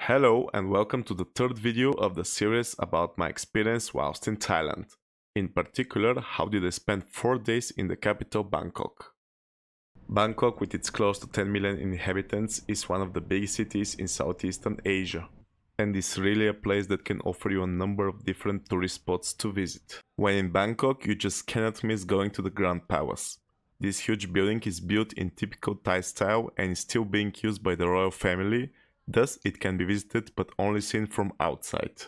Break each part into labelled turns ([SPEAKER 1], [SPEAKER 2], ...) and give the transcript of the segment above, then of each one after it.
[SPEAKER 1] Hello and welcome to the third video of the series about my experience whilst in Thailand. In particular, how did I spend 4 days in the capital Bangkok. Bangkok, with its close to 10 million inhabitants, is one of the biggest cities in Southeastern Asia, and is really a place that can offer you a number of different tourist spots to visit. When in Bangkok, you just cannot miss going to the Grand Palace. This huge building is built in typical Thai style and is still being used by the royal family. Thus, it can be visited but only seen from outside.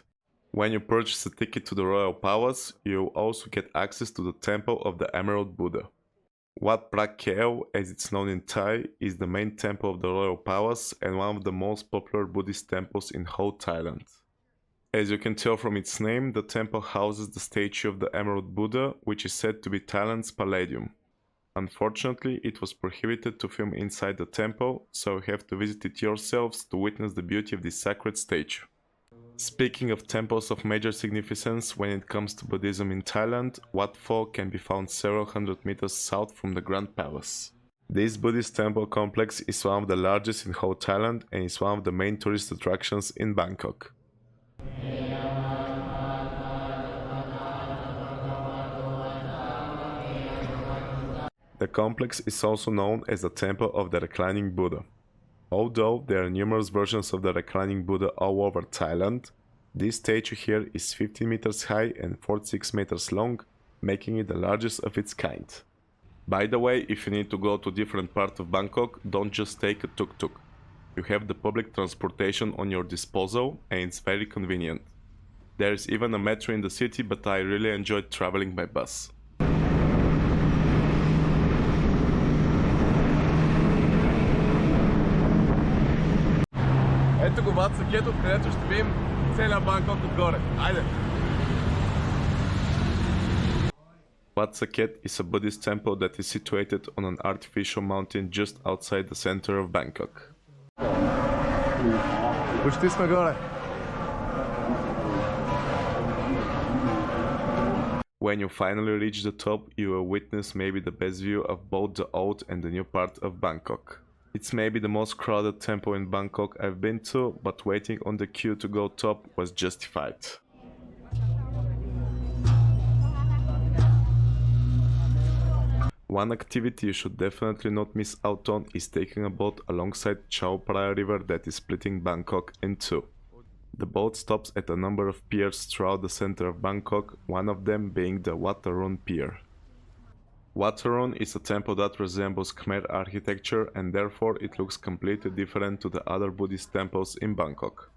[SPEAKER 1] When you purchase a ticket to the Royal Palace, you will also get access to the Temple of the Emerald Buddha. Wat Phra Kaew, as it's known in Thai, is the main temple of the Royal Palace and one of the most popular Buddhist temples in whole Thailand. As you can tell from its name, the temple houses the statue of the Emerald Buddha, which is said to be Thailand's Palladium. Unfortunately, it was prohibited to film inside the temple, so you have to visit it yourselves to witness the beauty of this sacred statue. Speaking of temples of major significance when it comes to Buddhism in Thailand, Wat Pho can be found several hundred meters south from the Grand Palace. This Buddhist temple complex is one of the largest in whole Thailand and is one of the main tourist attractions in Bangkok. The complex is also known as the Temple of the Reclining Buddha. Although there are numerous versions of the Reclining Buddha all over Thailand, this statue here is 15 meters high and 46 meters long, making it the largest of its kind. By the way, if you need to go to different parts of Bangkok, don't just take a tuk-tuk. You have the public transportation on your disposal and it's very convenient. There is even a metro in the city, but I really enjoyed traveling by bus.
[SPEAKER 2] Ето го Wat Phra Kaew, където ще видим целия Бангкок отгоре. Айде!
[SPEAKER 1] Wat Phra Kaew is a Buddhist temple that is situated on an artificial mountain just outside the center of Bangkok.
[SPEAKER 2] Почти сме горе!
[SPEAKER 1] When you finally reach the top, you will witness maybe the best view of both the old and the new part of Bangkok. It's maybe the most crowded temple in Bangkok I've been to, but waiting on the queue to go top was justified. One activity you should definitely not miss out on is taking a boat alongside Chao Phraya River that is splitting Bangkok in two. The boat stops at a number of piers throughout the center of Bangkok, one of them being the Wat Arun Pier. Wat Arun is a temple that resembles Khmer architecture and therefore it looks completely different to the other Buddhist temples in Bangkok.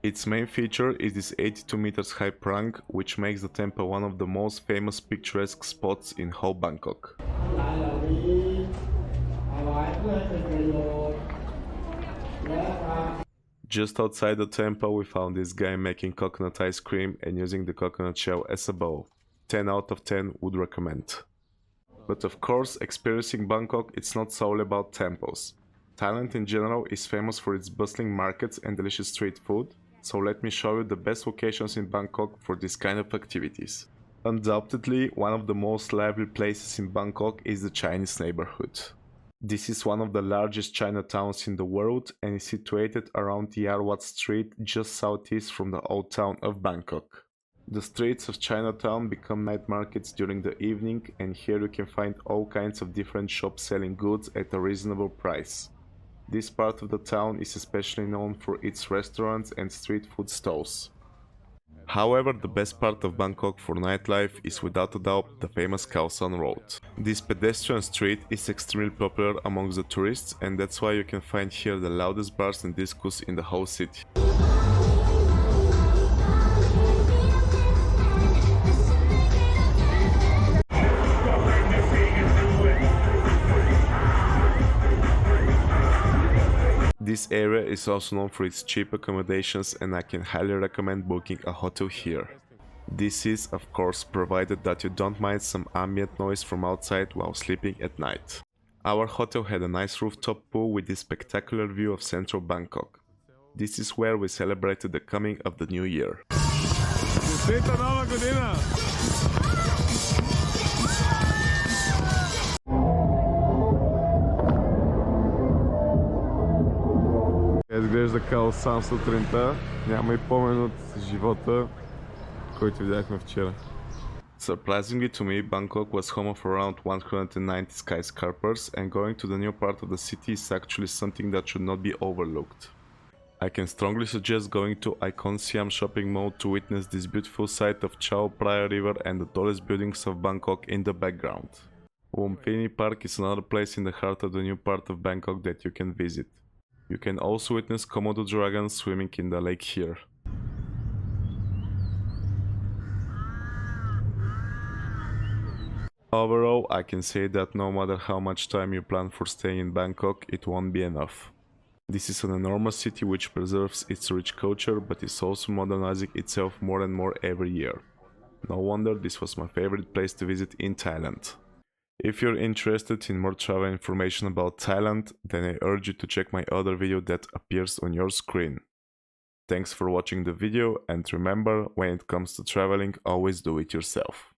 [SPEAKER 1] Its main feature is this 82 meters high prang, which makes the temple one of the most famous picturesque spots in whole Bangkok. Just outside the temple we found this guy making coconut ice cream and using the coconut shell as a bowl. 10 out of 10 would recommend. But of course, experiencing Bangkok, it's not solely about temples. Thailand in general is famous for its bustling markets and delicious street food, so let me show you the best locations in Bangkok for this kind of activities. Undoubtedly, one of the most lively places in Bangkok is the Chinese neighborhood. This is one of the largest Chinatowns in the world and is situated around Yarwat Street just southeast from the old town of Bangkok. The streets of Chinatown become night markets during the evening, and here you can find all kinds of different shops selling goods at a reasonable price. This part of the town is especially known for its restaurants and street food stalls. However, the best part of Bangkok for nightlife is without a doubt the famous Khao San Road. This pedestrian street is extremely popular amongst the tourists, and that's why you can find here the loudest bars and discos in the whole city. This area is also known for its cheap accommodations and I can highly recommend booking a hotel here. This is, of course, provided that you don't mind some ambient noise from outside while sleeping at night. Our hotel had a nice rooftop pool with this spectacular view of central Bangkok. This is where we celebrated the coming of the new year. Изглежда као сам сутринта. Няма и помен от живота, който видяхме вчера. Surprisingly to me, Bangkok was home of around 190 skyscrapers, and going to the new part of the city is actually something that should not be overlooked. I can strongly suggest going to Icon Siam shopping mall to witness this beautiful sight of Chao Phraya River and the tallest buildings of Bangkok in the background. Lumpini Park is another place in the heart of the new part of Bangkok that you can visit. You can also witness Komodo dragons swimming in the lake here. Overall, I can say that no matter how much time you plan for staying in Bangkok, it won't be enough. This is an enormous city which preserves its rich culture but is also modernizing itself more and more every year. No wonder this was my favorite place to visit in Thailand. If you're interested in more travel information about Thailand, then I urge you to check my other video that appears on your screen. Thanks for watching the video, and remember, when it comes to traveling, always do it yourself.